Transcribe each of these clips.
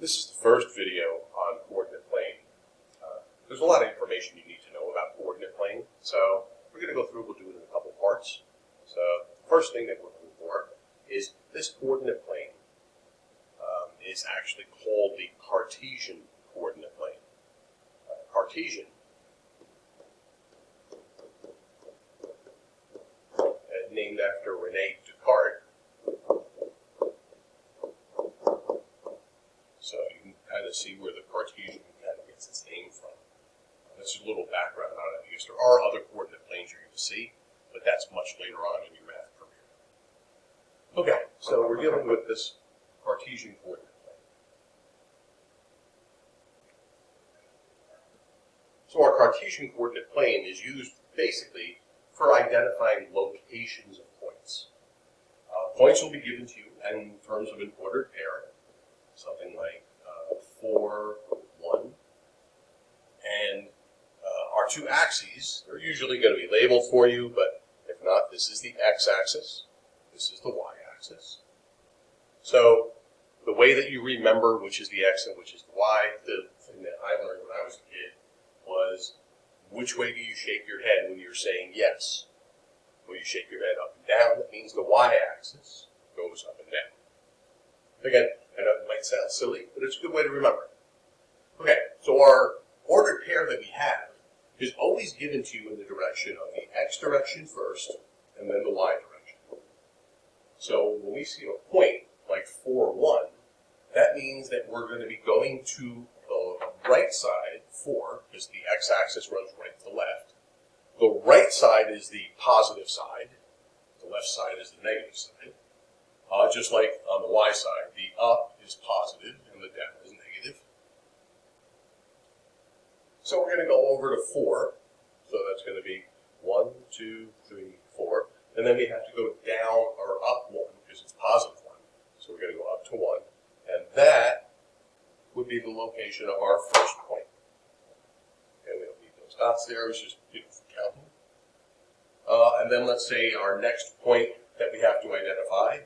This is the first video on coordinate plane. There's a lot of information you need to know about coordinate plane, so we're going to go through, we'll do it in a couple parts. So the first thing that we're looking for is this coordinate plane is actually called the Cartesian coordinate plane. Cartesian, named after René Descartes. So you can kind of see where the Cartesian kind of gets its name from. That's a little background on it, because there are other coordinate planes you're going to see, but that's much later on in your math career. Okay, so we're dealing with this Cartesian coordinate plane. So our Cartesian coordinate plane is used basically for identifying locations of points. Points will be given to you in terms of an ordered pair, something like 4, 1, and our two axes are usually going to be labeled for you, but if not, this is the x-axis, this is the y-axis. So the way that you remember which is the x and which is the y, the thing that I learned when I was a kid was, which way do you shake your head when you're saying yes? When you shake your head up and down, that means the y-axis goes up and down. Again, I know it might sound silly, but it's a good way to remember. Okay, so our ordered pair that we have is always given to you in the direction of the x direction first, and then the y direction. So when we see a point like 4, 1, that means that we're going to be going to the right side, 4, because the x-axis runs right to left. The right side is the positive side, the left side is the negative side. Just like on the y side, the up is positive and the down is negative. So we're going to go over to 4. So that's going to be 1, 2, 3, 4. And then we have to go down or up 1 because it's positive 1. So we're going to go up to 1. And that would be the location of our first point. Okay, we don't need those dots there. It's just counting. And then let's say our next point that we have to identify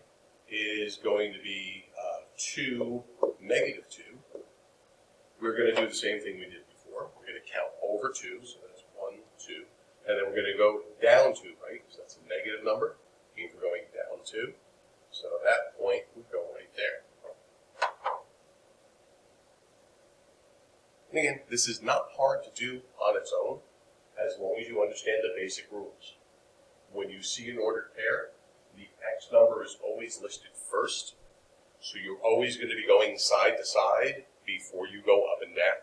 is going to be 2, negative 2. We're going to do the same thing we did before. We're going to count over 2, so that's 1, 2. And then we're going to go down 2, right? Because that's a negative number. Means we're going down 2. So that point would go right there. And again, this is not hard to do on its own, as long as you understand the basic rules. When you see an ordered pair, the x number is always listed first, so you're always going to be going side to side before you go up and down.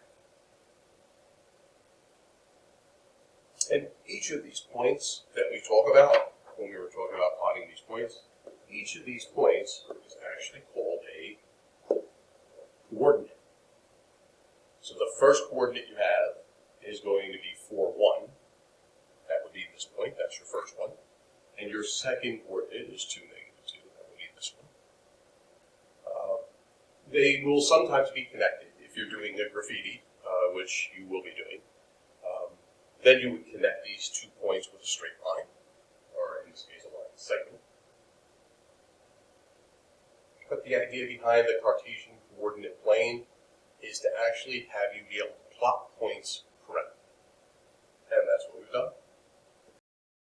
And each of these points that we talk about, when we were talking about plotting these points, each of these points is actually called a coordinate. So the first coordinate you have is going to be 4, 1. That would be this point, that's your first one. And your second coordinate is 2, negative 2, that would be this one. They will sometimes be connected if you're doing a graffiti, which you will be doing. Then you would connect these 2 points with a straight line, or in this case a line segment. But the idea behind the Cartesian coordinate plane is to actually have you be able to plot points correctly. And that's what we've done.